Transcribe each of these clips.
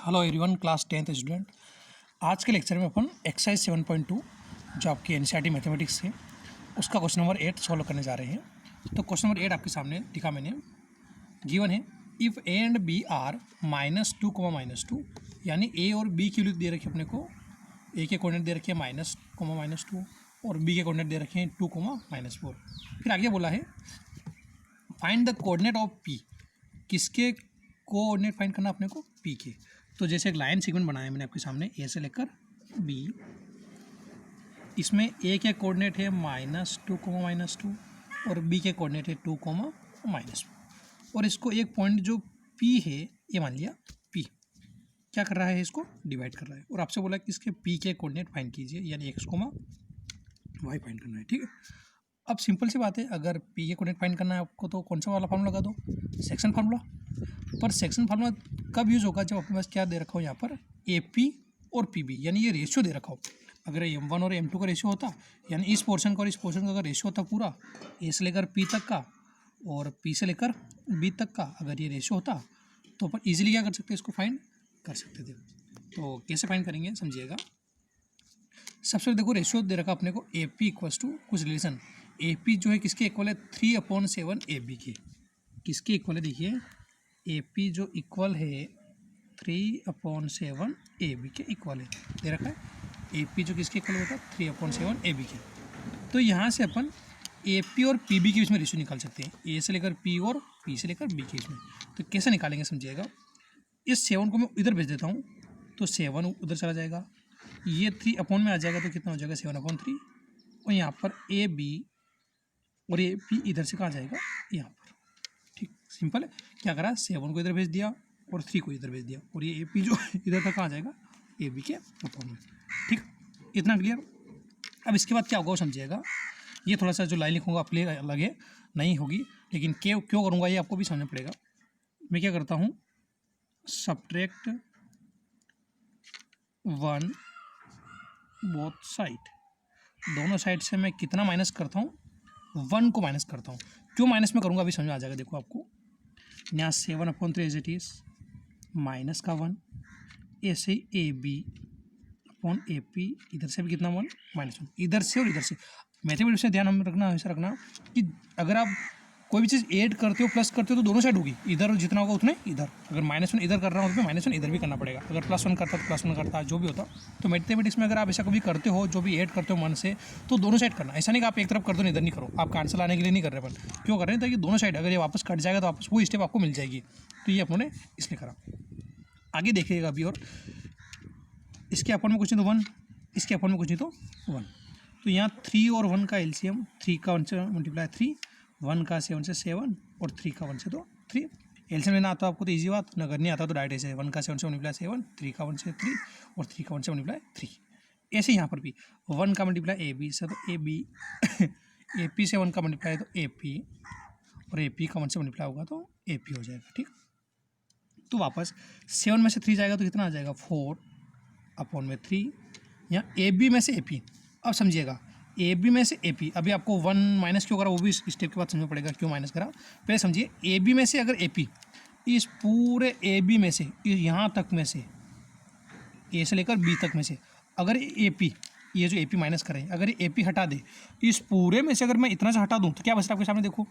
Hello everyone, class 10th student. आज के lecture में अपन एक्सरसाइज 7.2 जो आपकी एनसीईआरटी मैथमेटिक्स है उसका क्वेश्चन नंबर 8 सॉल्व करने जा रहे हैं। तो क्वेश्चन नंबर 8 आपके सामने लिखा मैंने, गिवन है if A and B are -2, यानी ए और बी की वैल्यू दे रखी है अपने को। ए के कोऑर्डिनेट दे रखे हैं -2 और बी के कोऑर्डिनेट दे रखे हैं 2, फिर आगे बोला है find the coordinate of P. किसके कोऑर्डिनेट फाइंड करना अपने को? पी के। तो जैसे एक लाइन सीक्वेंस बनाया मैंने आपके सामने, ए से लेकर बी। इसमें ए के कोऑर्डिनेट है -2 और बी के कोऑर्डिनेट है 2, और इसको एक पॉइंट जो पी है ये मान लिया पी क्या कर रहा है, इसको डिवाइड कर रहा है। और आपसे बोला कि इसके पी के कोऑर्डिनेट फाइंड कीजिए, यानी x, y फाइंड करना है। ठीक है, अब सिंपल सी बात है, अगर पी के कोऑर्डिनेट फाइंड करना है आपको तो कौन सा वाला फार्मूला लगा दो, सेक्शन फार्मूला। पर सेक्शन फार्मूला कब यूज़ होगा? जब अपने पास क्या दे रखा हो यहाँ पर, ए पी और पी बी, यानी ये रेशियो दे रखा हो। अगर M1 और M2 का रेशियो होता, यानी इस पोर्शन का और इस पोर्शन का अगर रेशियो होता पूरा, ए से लेकर पी तक का और पी से लेकर बी तक का, अगर ये रेशियो होता तो अपन ईजिली क्या कर सकते, इसको फाइंड कर सकते थे। तो कैसे फाइंड करेंगे समझिएगा। सबसे पहले देखो रेशियो दे रखा अपने को, ए पी इक्वल्स टू कुछ रिलेशन। ए पी जो है किसके इक्वल है? 3/7 ए बी के। किसके इक्वल है? देखिए ए पी जो इक्वल है 3/7 ए बी के इक्वल है, दे रखा है। ए पी जो किसके इक्वल होता है? 3/7 ए बी के। तो यहाँ से अपन ए पी और पी बी के बीच में रेशियो निकाल सकते हैं, ए से लेकर पी और पी से लेकर बी के बीच में। तो कैसे निकालेंगे समझिएगा। इस 7 को मैं इधर भेज देता हूँ तो 7 उधर चला जाएगा, ये 3 में आ जाएगा तो कितना हो जाएगा 7/3। और यहाँ पर ए बी और ए पी इधर से कहाँ जाएगा, यहाँ पर। ठीक, सिंपल है। क्या करा, 7 को इधर भेज दिया और 3 को इधर भेज दिया, और ये ए पी जो इधर तक कहाँ जाएगा, ए बी के अपॉन में। ठीक, इतना क्लियर। अब इसके बाद क्या होगा वो समझिएगा। ये थोड़ा सा जो लाइन लिखूँगा अपने अलग है, नहीं होगी, लेकिन क्यों करूँगा ये आपको भी समझना पड़ेगा। मैं क्या करता हूँ, सब्ट्रैक्ट 1 बोथ साइड, दोनों साइड से मैं कितना माइनस करता हूँ, 1 को माइनस करता हूँ। क्यों माइनस में करूँगा अभी समझ में आ जाएगा। देखो आपको यहाँ 7/3 एज इट इज़ माइनस का 1, ऐसे A B upon A P, इधर से भी कितना -1, इधर से और इधर से। मैथमेटिक्स से ध्यान हम रखना, हमेशा रखना कि अगर आप कोई भी चीज़ ऐड करते हो, प्लस करते हो, तो दोनों साइड होगी। इधर जितना होगा उतने इधर। अगर -1 इधर कर रहा हूँ तो -1 इधर भी करना पड़ेगा। अगर +1 करता तो +1 करता, जो भी होता। तो मैथमेटिक्स में अगर आप ऐसा कभी करते हो, जो भी ऐड करते हो मन से, तो दोनों साइड करना। ऐसा नहीं कि आप एक तरफ कर दो इधर नहीं करो। आपका आंसर लाने के लिए नहीं कर रहे अपन, क्यों कर रहे हैं? ताकि दोनों साइड अगर ये वापस कट जाएगा तो वापस वो स्टेप आपको मिल जाएगी। तो ये अपनों ने इसलिए करा। आगे देखिएगा अभी, और इसके अपन में कुछ नहीं तो 1, इसके अपन में कुछ नहीं तो 1। तो यहाँ 3 और 1 का एलसीएम, 3 का 1 से मल्टीप्लाई 3, 1 का 7 से 7 और 3 का 1 से तो 3। एलसीएम लेना आता आपको तो ईजी बात, अगर नहीं आता तो डायरेक्ट ऐसे 1 का 7 से मल्टीप्लाई 7, 3 का 1 से 3 और 3 का 1 से मल्टीप्लाई 3। ऐसे यहाँ पर भी 1 का मल्टीप्लाई ए बी से तो ए बी, ए पी से 1 का मल्टीप्लाई तो ए पी, और ए पी का 1 से मल्टीप्लाई होगा तो ए पी हो जाएगा। ठीक, तो वापस 7 में से 3 जाएगा तो कितना आ जाएगा 4/3। यहाँ ए बी में से ए पी। अब समझिएगा, ए बी में से ए पी, अभी आपको 1 माइनस क्यों करा वो भी इस स्टेप के बाद समझना पड़ेगा क्यों माइनस करा। पहले समझिए, ए बी में से अगर ए पी, इस पूरे ए बी में से यहाँ तक में से, ए से लेकर बी तक में से, अगर ए पी, ये जो ए पी माइनस करें, अगर ए पी हटा दे, इस पूरे में से अगर मैं इतना से हटा दूँ तो क्या बच रहा आपके सामने देखो,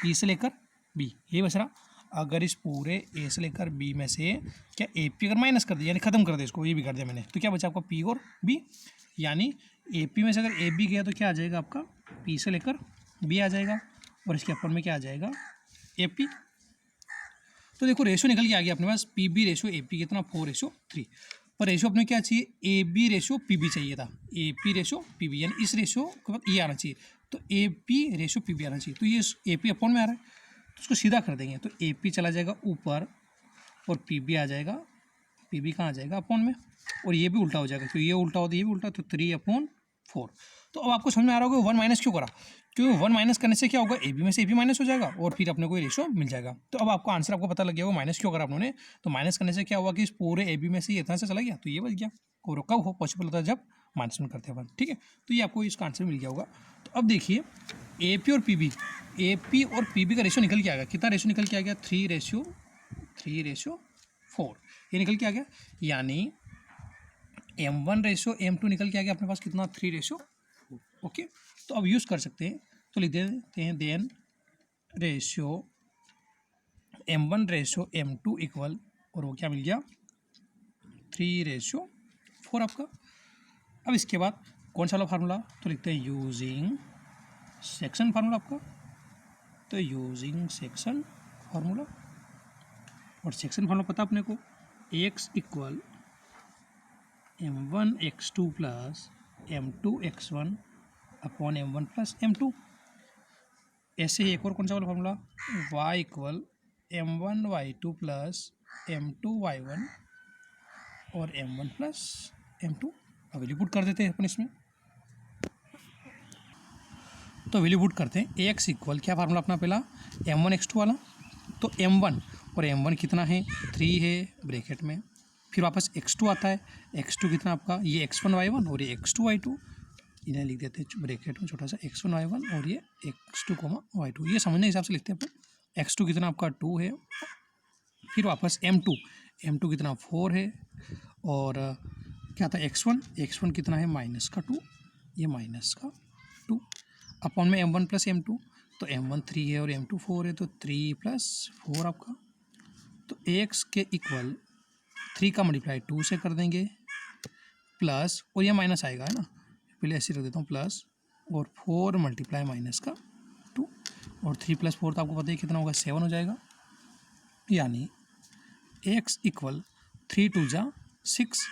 ए से लेकर बी, ये बच रहा। अगर इस पूरे ए से लेकर बी में से क्या ए पी अगर माइनस कर दिया, यानी खत्म कर दिया इसको, ये भी कर दिया मैंने, तो क्या बचा आपका पी और बी। यानी ए पी में से अगर ए बी गया तो क्या आ जाएगा आपका, पी से लेकर बी आ जाएगा, और इसके अपन में क्या आ जाएगा, ए पी। तो देखो रेशियो निकल के आ गया अपने पास, P B ratio A P कितना 4:3। पर रेशियो अपने क्या चाहिए, A B ratio P B चाहिए था, A P ratio P B, यानी इस रेशियो के बाद ये आना चाहिए, तो A P ratio P B आना चाहिए। तो ये ए पी अपॉन में आ रहा है तो उसको सीधा कर देंगे, तो ए पी चला जाएगा ऊपर और पी बी आ जाएगा, पी बी कहाँ आ जाएगा अपॉन में, और ये भी उल्टा हो जाएगा, तो ये उल्टा हो तो ये भी उल्टा, तो 3/4। तो अब आपको समझ में आ रहा होगा 1 माइनस क्यों करा, क्योंकि 1 माइनस करने से क्या होगा, ए बी में से ए बी माइनस हो जाएगा और फिर अपने को ये रेशियो मिल जाएगा। तो अब आपको आंसर आपको पता लग गया होगा माइनस क्यों करा उन्होंने। तो माइनस करने से क्या हुआ कि इस पूरे ए बी में से ये इतना से चला गया, तो ये बच गया। और कब हो पॉसिबल होता है, जब -1 करते हैं अपन। ठीक है, तो ये आपको इसका आंसर मिल गया होगा। तो अब देखिए ए पी और पी बी, ए पी और पी बी का रेशियो निकल के आ गया, कितना रेशियो निकल के आ गया, 3:4। 4, ये निकल के आ गया, यानी m1:m2 निकल के आ गया अपने पास कितना 3:4। ओके, तो अब यूज़ कर सकते हैं, तो लिख देते हैं देन रेशियो m1:m2 इक्वल, और वो क्या मिल गया 3:4 आपका। अब इसके बाद कौन सा वाला फार्मूला, तो लिखते हैं यूजिंग सेक्शन फार्मूला आपका, तो यूजिंग सेक्शन फार्मूला, और सेक्शन फार्मूला पता अपने को x equal m1x2 plus m2x1 upon m1 plus m2। ऐसे ही एक और कौन सा वाला formula, y equal m1y2 plus m2y1 और m1 प्लस m2। अब वैल्यू पुट कर देते हैं अपन इसमें, तो वैल्यू पुट करते हैं x इक्वल क्या फार्मूला अपना पहला m1x2 वाला, तो m1 और m1 कितना है 3 है ब्रैकेट में, फिर वापस x2 आता है, x2 कितना आपका ये x1y1 और ये x2y2, इन्हें लिख देते हैं ब्रैकेट में छोटा सा x1y1 और ये x2, y2, ये समझने के हिसाब से लिखते हैं अपन। x2 कितना आपका 2 है, फिर वापस m2 कितना 4 है, और क्या था x1 कितना है -2, ये -2 अपॉन में m1 प्लस m2, तो m1 3 है और m2 4 है, तो 3 + 4 आपका, तो x के इक्वल 3 का मल्टीप्लाई 2 से कर देंगे, प्लस और ये माइनस आएगा है ना, पहले ऐसे रख देता हूँ प्लस, और 4 मल्टीप्लाई -2, और 3 + 4 तो आपको पता है कितना होगा 7 हो जाएगा, यानी x इक्वल 3 × 2 = 6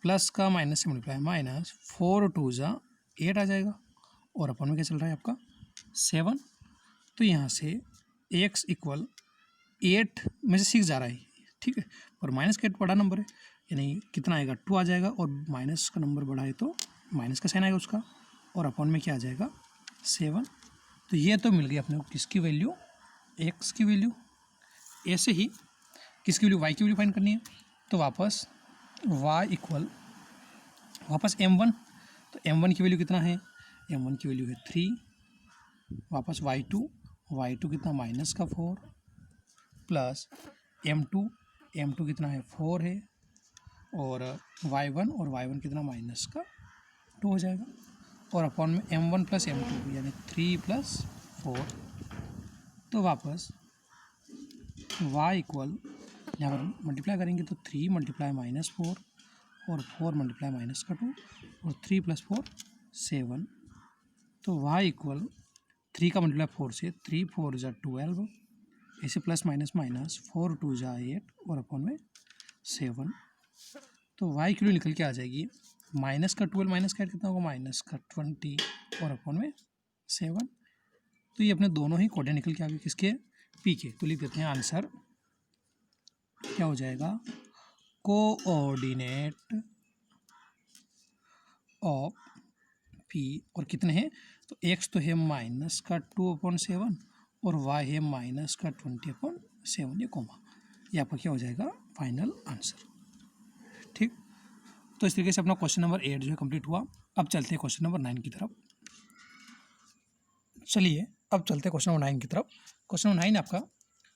प्लस का माइनस से मल्टीप्लाई -4 × 2 = 8 आ जाएगा, और अपन में क्या चल रहा है आपका 7, तो यहाँ से x इक्वल 8 में से 6 जा रहा है, ठीक है, और माइनस का 8 बड़ा नंबर है, यानी कितना आएगा 2 आ जाएगा, और माइनस का नंबर बड़ा है तो माइनस का साइन आएगा उसका, और अपन में क्या आ जाएगा 7। तो ये तो मिल गई अपने को किसकी वैल्यू, x की वैल्यू। ऐसे ही किसकी वैल्यू, y की वैल्यू फाइंड करनी है, तो वापस y इक्वल वापस m1, तो m1 की वैल्यू कितना है, m1 की वैल्यू है 3, वापस y2 कितना -4 प्लस m2 कितना है 4 है, और y1 कितना -2 हो जाएगा, और अपॉन में m1 प्लस m2 यानी 3 + 4, तो वापस y इक्वल यहाँ पर मल्टीप्लाई करेंगे तो 3 × -4 और 4 × -2 और 3 + 4 7, तो y इक्वल 3 का मल्टीप्लाई 4 से 3 × 4 = 12, ऐसे प्लस माइनस 4 × 2 = 8 और अपॉन में 7, तो y की वैल्यू निकल के आ जाएगी -12 -8 कितना होगा -20 और अपॉन में 7। तो ये अपने दोनों ही कोऑर्डिनेट निकल के आ गए किसके, p के, तो लिख देते हैं आंसर क्या हो जाएगा, कोऑर्डिनेट ऑफ p, और कितने हैं, तो x तो है -2/7 और y है -20/7, ये कोमा, ये आपका क्या हो जाएगा फाइनल आंसर। ठीक, तो इस तरीके से अपना क्वेश्चन नंबर 8 जो है कंप्लीट हुआ। अब चलते हैं क्वेश्चन नंबर 9 की तरफ। चलिए अब चलते हैं क्वेश्चन नंबर 9 की तरफ। क्वेश्चन नंबर 9 आपका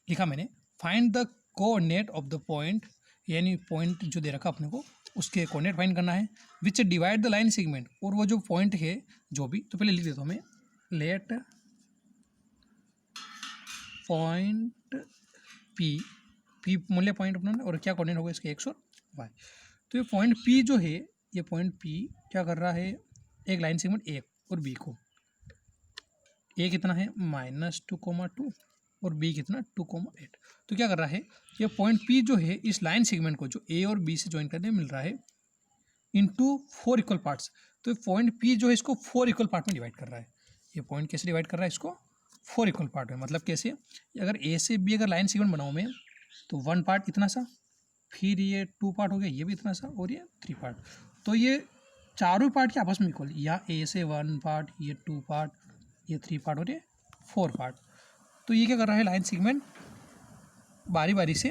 लिखा मैंने, find the coordinate of the point, यानी पॉइंट जो दे रखा अपने को उसके कोऑर्डिनेट फाइंड करना है, विच डिवाइड द लाइन सेगमेंट, और वो जो पॉइंट है जो भी, तो पहले लिख देता हूँ मैं, लेट पॉइंट पी मूल्य पॉइंट अपना, और क्या कोऑर्डिनेट होगा इसके x और y। तो ये पॉइंट P जो है, ये पॉइंट P क्या कर रहा है, एक लाइन सेगमेंट A और B को, A कितना है -2,2 और B कितना 2,8, तो क्या कर रहा है, ये पॉइंट P जो है इस लाइन सेगमेंट को जो A और B से ज्वाइन करने मिल रहा है इनटू 4 इक्वल पार्ट्स। तो पॉइंट P जो है इसको 4 इक्वल पार्ट में डिवाइड कर रहा है। ये पॉइंट कैसे डिवाइड कर रहा है इसको, 4 इक्वल पार्ट में, मतलब कैसे, अगर A से B अगर लाइन सेगमेंट बनाऊँ मैं, तो 1 पार्ट इतना सा, फिर ये 2 पार्ट हो गया, ये भी इतना सा, और ये 3 पार्ट, तो ये चारों पार्ट के आपस में इक्वल, या A से 1 पार्ट, ये 2 पार्ट, ये 3 पार्ट और ये 4 पार्ट। तो ये क्या कर रहा है, लाइन सेगमेंट बारी बारी से,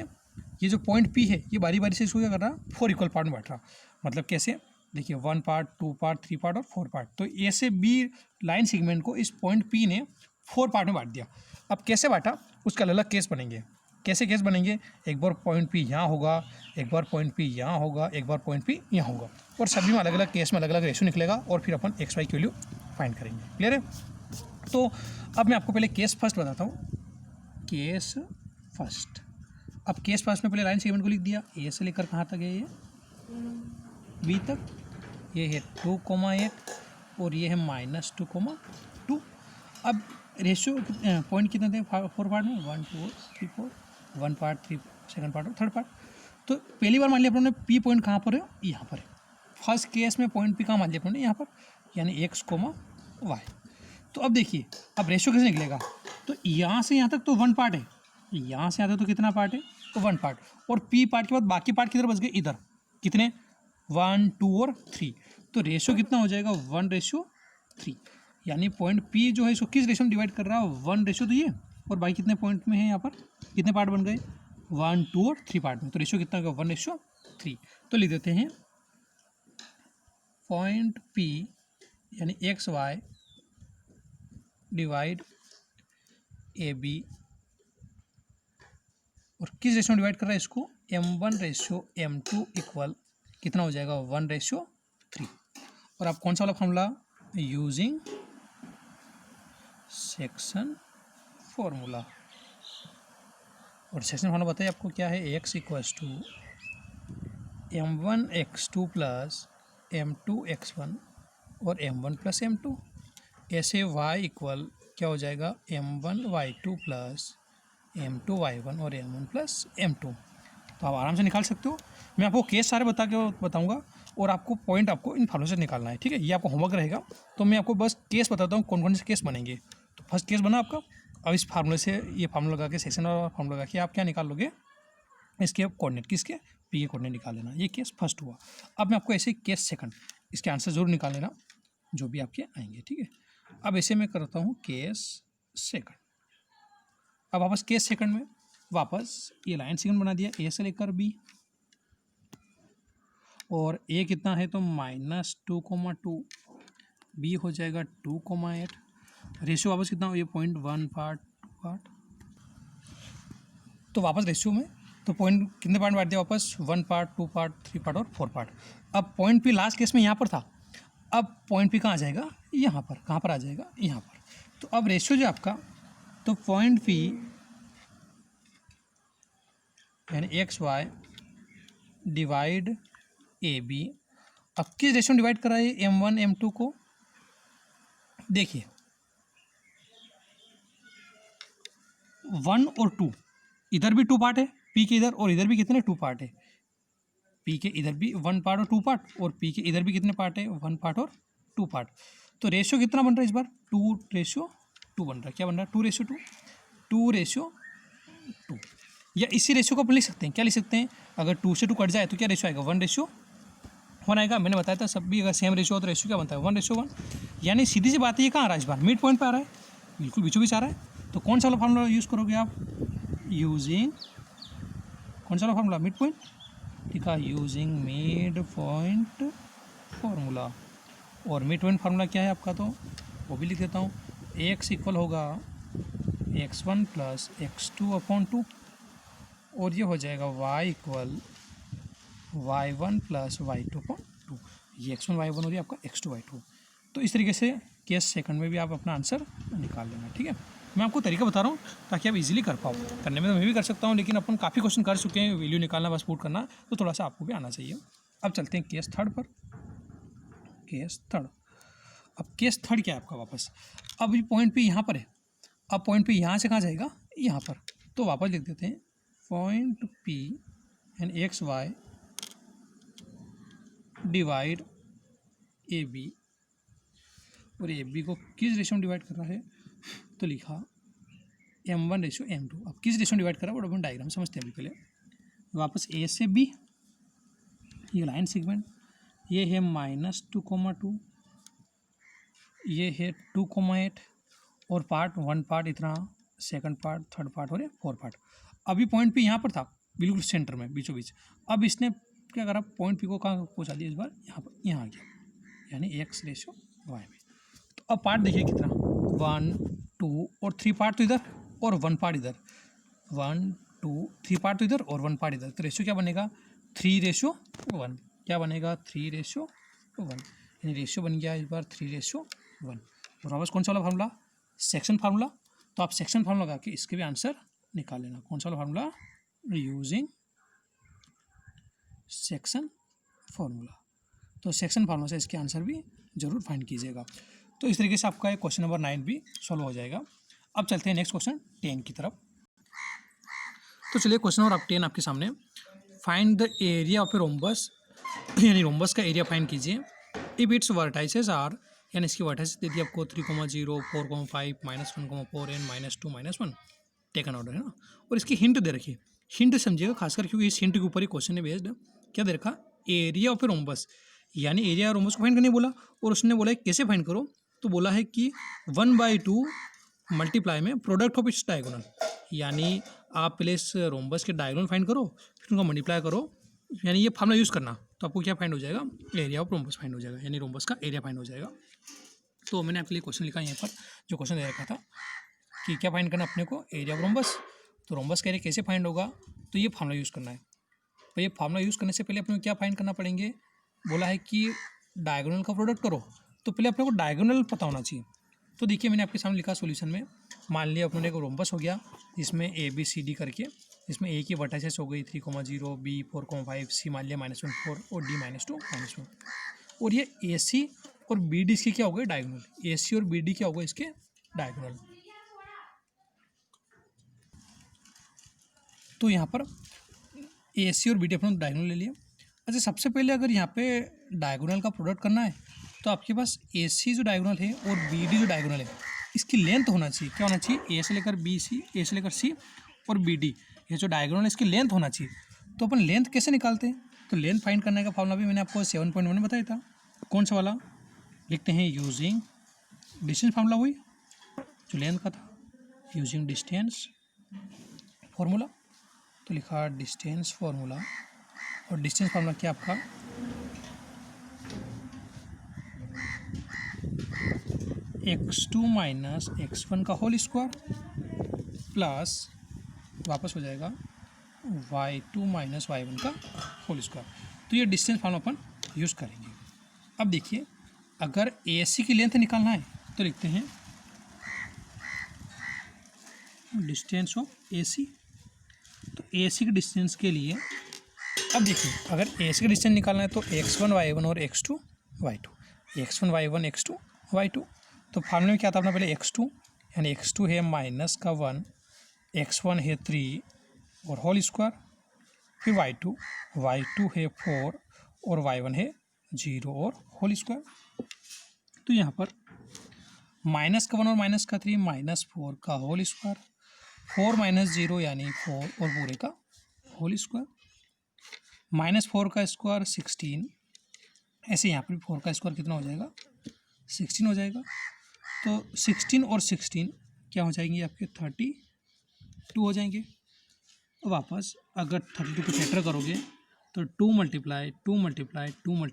ये जो पॉइंट P है ये बारी बारी से इसको क्या कर रहा है 4 इक्वल पार्ट में बांट रहा। मतलब कैसे, देखिए 1 पार्ट, 2 पार्ट, 3 पार्ट और 4 पार्ट। तो ए से बी लाइन सेगमेंट को इस पॉइंट P ने 4 पार्ट में बांट दिया। अब कैसे बांटा उसका अलग केस बनेंगे। कैसे केस बनेंगे, एक बार पॉइंट पी यहाँ होगा, एक बार पॉइंट पी यहाँ होगा, एक बार पॉइंट पी यहाँ होगा, और सभी में अलग अलग केस में अलग अलग रेशियो निकलेगा और फिर अपन एक्स वाई की वैल्यू फाइंड करेंगे। क्लियर है? तो अब मैं आपको पहले केस फर्स्ट बताता हूँ। केस फर्स्ट, अब केस फर्स्ट में पहले लाइन सेगमेंट को लिख दिया, ए से लेकर कहाँ तक है, ये बी तक, ये है 2,8 और ये है -2,2। अब रेशियो पॉइंट कितने थे 4 पार्ट में, 1 2 3 4, 1 पार्ट 3 सेकंड पार्ट और थर्ड पार्ट। तो पहली बार मान लिया अपने पी पॉइंट कहाँ पर है, यहाँ पर है। फर्स्ट केस में पॉइंट पी कहाँ मान लिया अपने, यहाँ पर, यानी x, y। तो अब देखिए, अब रेशियो कैसे निकलेगा, तो यहाँ से यहाँ तक तो 1 पार्ट है, यहाँ से यहाँ तक तो कितना पार्ट है, तो 1 पार्ट, और पी पार्ट के बाद बाकी पार्ट किधर बच गए, इधर, कितने 1 2 और 3। तो रेशियो कितना हो जाएगा 1:3, यानी पॉइंट पी जो है इसको किस रेशियो में डिवाइड कर रहा है, 1 रेशियो तो ये, और बाकी कितने पॉइंट में है, यहाँ पर कितने पार्ट बन गए, 1 2 और 3 पार्ट में, तो रेशियो कितना होगा 1:3। तो लिख देते हैं पॉइंट पी यानी X Y divide A B, और किस रेशियो में डिवाइड कर रहा है इसको, m1:m2 इक्वल कितना हो जाएगा 1:3। और आप कौन सा वाला फॉर्मूला, यूजिंग सेक्शन फॉर्मूला, और सेक्शन फॉर्मूला बताइए आपको क्या है, x equals to m1x2 plus m2x1 और m1 प्लस m2, ऐसे y इक्वल क्या हो जाएगा m1y2 प्लस m2y1 और m1 प्लस m2। तो आप आराम से निकाल सकते हो, मैं आपको केस सारे बताऊंगा और आपको पॉइंट आपको इन फार्मूले से निकालना है, ठीक है, ये आपको होमवर्क रहेगा। तो मैं आपको बस केस बताता हूँ कौन कौन से केस बनेंगे। तो फर्स्ट केस बना आपका, अब इस फार्मूले से ये फार्मूला लगा के सेक्शन और फार्मूला लगा के आप क्या निकाल लोगे, इसके कोऑर्डिनेट, किसके, पी के कोऑर्डिनेट निकाल लेना। ये केस फर्स्ट हुआ। अब मैं आपको ऐसे केस सेकंड, इसके आंसर जरूर निकाल लेना जो भी आपके आएंगे, ठीक है। अब ऐसे मैं करता हूँ केस सेकंड। अब वापस केस सेकंड में वापस ये लाइन सेकंड बना दिया, ए से लेकर बी, और ए कितना है तो -2,2, बी हो जाएगा 2,8, रेशियो वापस कितना हो, ये 0.1 पार्ट 2 पार्ट, तो वापस रेशियो में तो पॉइंट कितने पार्ट बांट दिया वापस, 1 पार्ट 2 पार्ट 3 पार्ट और 4 पार्ट। अब पॉइंट पी लास्ट केस में यहाँ पर था, अब पॉइंट पी कहाँ आ जाएगा, यहाँ पर, कहाँ पर आ जाएगा, यहाँ पर। तो अब रेशियो जो आपका, तो पॉइंट पी यानी X Y divide A B, अब किस रेशियो में डिवाइड करा है m1 m2 को, देखिए 1 और 2, इधर भी 2 पार्ट है पी के इधर, और इधर भी कितने 2 पार्ट है, पी के इधर भी 1 पार्ट और 2 पार्ट, और पी के इधर भी कितने पार्ट है 1 पार्ट और 2 पार्ट। तो रेशियो कितना बन रहा है इस बार 2:2 बन रहा है, क्या बन रहा है 2:2, 2:2, या इसी रेशियो को अपन लिख सकते हैं, क्या लिख सकते हैं, अगर 2 से 2 कट जाए तो क्या रेशियो आएगा 1:1 आएगा। मैंने बताया था सब भी अगर सेम रेशियो हो तो रेशियो क्या बनता है 1:1, यानी सीधी सी बात है, ये कहाँ आ रहा है इस बार मिड पॉइंट पे आ रहा है, बिल्कुल बीचों बीच आ रहा है। तो कौन सा वाला फार्मूला यूज़ करोगे आप, यूजिंग कौन सा वाला फार्मूला, मिड पॉइंट, ठीक है, यूजिंग मिड पॉइंट फार्मूला। और मिड पॉइंट फार्मूला क्या है आपका, तो वो भी लिख देता हूँ, x इक्वल होगा x1 प्लस x2/2, और ये हो जाएगा y equal y1 plus y2/2, ये x1 y1 और ये आपका x2 y2। तो इस तरीके से केस सेकंड में भी आप अपना आंसर निकाल लेना, ठीक है। मैं आपको तरीका बता रहा हूँ ताकि आप इजीली कर पाओ, करने में तो मैं भी कर सकता हूँ, लेकिन अपन काफ़ी क्वेश्चन कर चुके हैं, वैल्यू निकालना बस पुट करना, तो थोड़ा सा आपको भी आना चाहिए। अब चलते हैं केस थर्ड पर। केस थर्ड, अब केस थर्ड क्या है आपका, वापस अब ये पॉइंट पी यहाँ पर है, अब पॉइंट पी यहाँ से कहाँ जाएगा, यहाँ पर, तो वापस लिख देते हैं point P and X Y divide A B, और ए बी को किस रेशियो में डिवाइड कर रहा है, तो लिखा m1:m2। अब किस रेशियो में डिवाइड कर रहा है वो अपन डायग्राम समझते हैं अभी पहले। वापस ए से बी, ये लाइन सेगमेंट, ये है -2,2, ये है 2,8, और पार्ट 1 पार्ट इतना, सेकंड पार्ट, थर्ड पार्ट और 4 पार्ट। अभी पॉइंट पी यहाँ पर था बिल्कुल सेंटर में बीचों बीच, अब इसने क्या करा, पॉइंट पी को कहाँ पहुँचा दिया इस बार, यहाँ पर, यहाँ आ गया, यानी x/y में। तो अब पार्ट देखिए कितना, 1 2 और 3 पार्ट तो इधर और 1 पार्ट इधर, 1 2, 3 पार्ट तो इधर और 1 पार्ट इधर, तो रेशियो क्या बनेगा 3:1। क्या बनेगा 3:1, यानी रेशियो बन गया इस बार 3:1। और वापस कौन सा वाला फार्मूला, सेक्शन फार्मूला। तो आप सेक्शन फार्मूला लगा के इसके भी आंसर निकाल लेना। कौन सा वाला फार्मूला, यूजिंग सेक्शन फार्मूला। तो सेक्शन फार्मूला से इसके आंसर भी जरूर फाइंड कीजिएगा। तो इस तरीके से आपका एक क्वेश्चन नंबर 9 भी सॉल्व हो जाएगा। अब चलते हैं नेक्स्ट क्वेश्चन 10 की तरफ। तो चलिए क्वेश्चन नंबर 10 आपके सामने, find the area of a rhombus, यानी रोम्बस का एरिया फाइंड कीजिए। इफ इट्स वर्टाइसेस आर, यानी इसकी वर्टाइसेस दे दी आपको 3,0, 4,5, -1,4 एंड -2, -1, टेकन ऑर्डर है ना। और इसकी हिंट दे रखी है, हिंट समझिएगा खासकर क्योंकि इस हिंट के ऊपर ही क्वेश्चन है बेस्ड। क्या दे रखा, एरिया ऑफ ए रोम्बस, यानी एरिया रोम्बस को फाइंड करने बोला। और उसने बोला है कैसे फाइंड करो, तो बोला है कि 1/2 मल्टीप्लाई में प्रोडक्ट ऑफ इट्स डायगोनल, यानी आप पहले इस रोम्बस के डायगोनल फाइंड करो, फिर उनका मल्टीप्लाई करो, यानी ये फार्मूला यूज़ करना, तो आपको क्या फाइंड हो जाएगा, एरिया ऑफ रोम्बस फाइंड हो जाएगा, यानी रोम्बस का एरिया फाइंड हो जाएगा। तो मैंने आपके लिए क्वेश्चन लिखा यहाँ पर, जो क्वेश्चन दे रखा था कि क्या फाइंड करना अपने को, एरिया ऑफ रोम्बस। तो रोम्बस का एरिया कैसे फाइंड होगा, तो ये फार्मूला यूज़ करना है। तो ये फार्मूला यूज़ करने से पहले अपने को क्या फाइंड करना पड़ेंगे, बोला है कि डायगोनल का प्रोडक्ट करो, तो पहले अपने को डायगोनल पता होना चाहिए। तो देखिए मैंने आपके सामने लिखा सॉल्यूशन में, मान लिया अपने को रोम्बस हो गया जिसमें ABCD करके, इसमें A की वर्टाइसेस हो गई 3,0, B 4,5, C मान लिया -1, 4 और D -2, -1। और ये AC और BD इसके क्या हो गए, डायगोनल। AC और BD क्या हो गए इसके डायगोनल। तो यहाँ पर AC और BD अपने डायगोनल ले लिया। अच्छा, सबसे पहले अगर यहाँ पे डायगोनल का प्रोडक्ट करना है तो आपके पास AC जो डायगोनल है और BD जो डायगोनल है, इसकी लेंथ होना चाहिए। क्या होना चाहिए, A से लेकर BC, A से लेकर C और BD, ये जो डायगोनल है इसकी लेंथ होना चाहिए। तो अपन लेंथ कैसे निकालते हैं, तो लेंथ फाइंड करने का फॉर्मूला भी मैंने आपको 7.1 में बताया था। कौन सा वाला, लिखते हैं यूजिंग डिस्टेंस फार्मूला, वही जो लेंथ का था, यूजिंग डिस्टेंस फार्मूला। तो लिखा डिस्टेंस फार्मूला, और डिस्टेंस फार्मूला क्या आपका, x2 माइनस x1 का होल स्क्वायर प्लस वापस हो जाएगा y2 माइनस y1 का होल स्क्वायर। तो ये डिस्टेंस फार्मूला अपन यूज़ करेंगे। अब देखिए, अगर AC की लेंथ निकालना है तो लिखते हैं डिस्टेंस ऑफ AC। तो AC के डिस्टेंस के लिए, अब देखिए अगर AC का डिस्टेंस निकालना है तो x1 y1 और x2 y2, x1 y1 x2 y2। तो फार्मूले में क्या था अपना, पहले x2, यानी x2 है -1, x1 है 3 और होल स्क्वायर, फिर y2 है 4 और y1 है 0 और होल स्क्वायर। तो यहाँ पर -1 और -3 -4 का होल स्क्वायर, 4 - 0 यानी 4 और पूरे का होल स्क्वायर, -4 का स्क्वायर 16, ऐसे यहाँ पर 4 का स्क्वायर कितना हो जाएगा, 16 हो जाएगा। तो 16 और 16 क्या हो जाएंगे आपके, 32 हो जाएंगे। तो वापस अगर 32 को फैक्टर करोगे तो 2 × 2 × 2 × 2 ×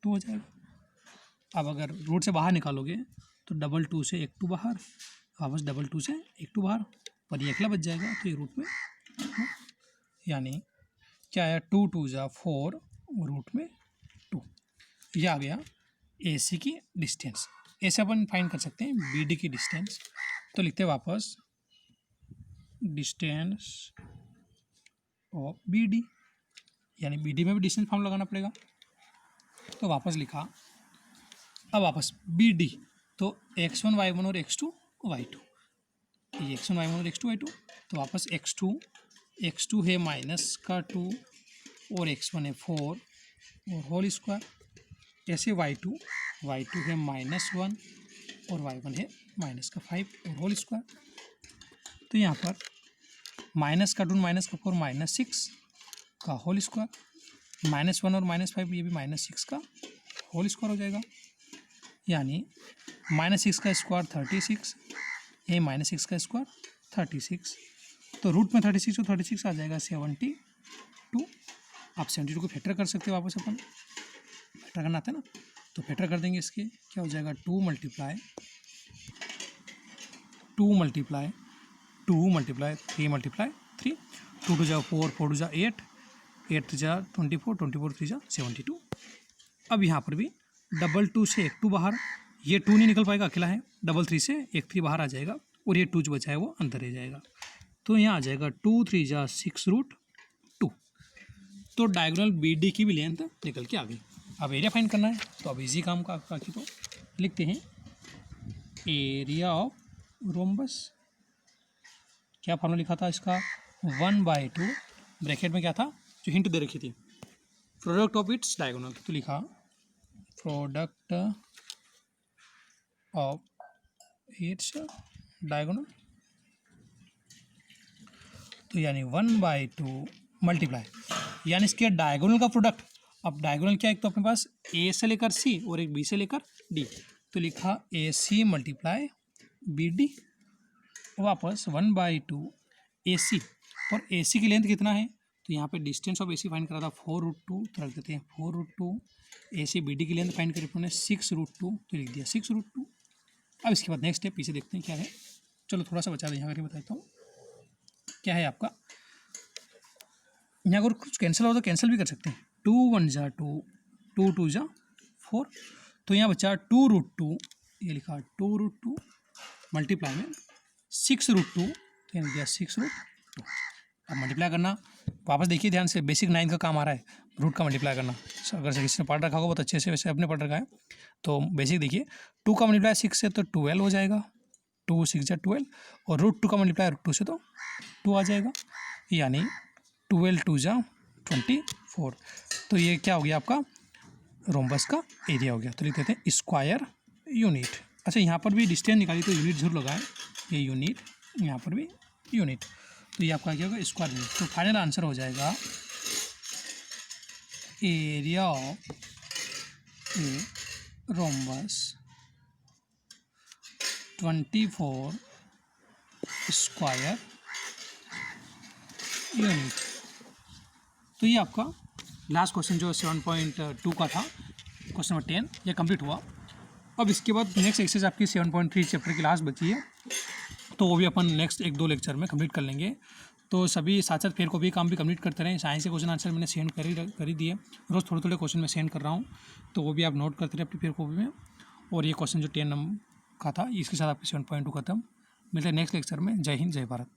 2 हो जाएगा। अब अगर रूट से बाहर निकालोगे तो 2 से 1 2 बाहर, वापस 2 से 1 2 बाहर, पर ये अकेला बच जाएगा, तो ये रूट में 2, यानी क्या आया, 2 2 = 4 और रूट में 2। ये आ गया AC की डिस्टेंस। ऐसे अपन फाइंड कर सकते हैं BD की डिस्टेंस। तो लिखते हैं वापस डिस्टेंस ऑफ BD, यानी BD में भी डिस्टेंस फॉर्म लगाना पड़ेगा। तो वापस लिखा, अब वापस BD, तो x1 y1 और x2 y2, ये x1 y1 और x2 y2। तो वापस x2 है -2 और x1 है 4 और होल स्क्वायर, ऐसे y2 है -1 और y1 है -5 और होल स्क्वायर। तो यहाँ पर -2 -4 -6 का होल स्क्वायर, -1 और -5 ये भी -6 का होल स्क्वायर हो जाएगा, यानी -6 का स्क्वायर 36, ये -6 का स्क्वायर 36। तो रूट में 36 तो 36 आ जाएगा 72। आप 72 को फैक्टर कर सकते हो, वापस अपन फैक्टर करना आता है ना, तो फैक्टर कर देंगे इसके, क्या हो जाएगा 2 × 2 मल्टीप्लाई 3 मल्टीप्लाई 3, 2 टू जा 4, 4 टू जा 8, 8 जा 24, 24 3 जा 72। अब यहाँ पर भी डबल 2 से एक 2 बाहर, ये 2 नहीं निकल पाएगा, अकेला है। डबल 3 से एक 3 बाहर आ जाएगा और ये 2 जो बचा है वो अंदर रह जाएगा। तो यहाँ आ जाएगा 2 3 जा 6√2। तो डायगोनल बी डी की भी लेंथ निकल के आ गई। अब एरिया फाइंड करना है, तो अब इजी काम का बाकी तो लिखते हैं एरिया ऑफ रोम्बस। क्या फॉर्मूला लिखा था इसका, 1/2 ब्रैकेट में क्या था जो हिंट दे रखी थी, प्रोडक्ट ऑफ इट्स डायगोनल। तो लिखा प्रोडक्ट ऑफ इट्स डायगोनल, तो यानी 1/2 मल्टीप्लाई, यानी इसके डायगोनल का प्रोडक्ट। अब डायगोनल क्या है, एक तो अपने पास ए से लेकर सी और एक बी से लेकर डी, तो लिखा ए सी मल्टीप्लाई बी डी, वापस 1/2 ए सी। और ए सी की लेंथ कितना है, तो यहाँ पे distance of A C find करा था 4√2, तो रख देते हैं 4√2। ए सी बी डी की लेंथ फाइंड करी अपने 6√2, तो लिख दिया 6√2। अब इसके बाद नेक्स्ट स्टेप पीछे देखते हैं क्या है। चलो थोड़ा सा बचा दें, यहाँ करके बताता हूँ क्या है आपका। यहाँ अगर कुछ कैंसिल हो तो कैंसिल भी कर सकते हैं। 2 1 जा 2, 2 2 जा 4, तो यहाँ बचा 2√2, ये लिखा 2√2 मल्टीप्लाई में 6√2, तो यहाँ दिया 6√2। अब मल्टीप्लाई करना, वापस देखिए ध्यान से, बेसिक 9 का काम आ रहा है, रूट का मल्टीप्लाई करना। अगर से किसी ने पढ़ रखा होगा बहुत अच्छे से, वैसे अपने पढ़ रखा है, तो बेसिक देखिए 2 का मल्टीप्लाई 6 से तो 12 हो जाएगा, 2 6 जा 12, और √2 का मल्टीप्लाई √2 से तो 2 आ जाएगा, यानी 12 2 जा 24। तो ये क्या हो गया आपका रोम्बस का एरिया हो गया। तो लिख देते हैं स्क्वायर यूनिट। अच्छा यहाँ पर भी डिस्टेंस निकाली तो यूनिट जरूर लगाएं, ये यूनिट, यहाँ पर भी यूनिट, तो ये आपका क्या होगा स्क्वायर यूनिट। तो फाइनल आंसर हो जाएगा area of a rhombus 24 square unit. तो ये आपका लास्ट क्वेश्चन जो 7.2 का था, क्वेश्चन नंबर 10, ये कंप्लीट हुआ। अब इसके बाद नेक्स्ट एक्सरसाइज आपकी 7.3 चैप्टर की लास्ट बची है, तो वो भी अपन नेक्स्ट 1-2 लेक्चर में कंप्लीट कर लेंगे। तो सभी साथ साथ फेयर कॉपी काम भी कंप्लीट करते रहें। साइंस के क्वेश्चन आंसर मैंने सेंड कर ही दिए, रोज़ थोड़े थोड़े क्वेश्चन मैं सेंड कर रहा हूँ, तो वो भी आप नोट करते रहे अपनी फेयर कॉपी में। और ये क्वेश्चन जो 10 नंबर का था, इसके साथ आपकी 7.2 खत्म। मिलते हैं नेक्स्ट लेक्चर में। जय हिंद, जय भारत।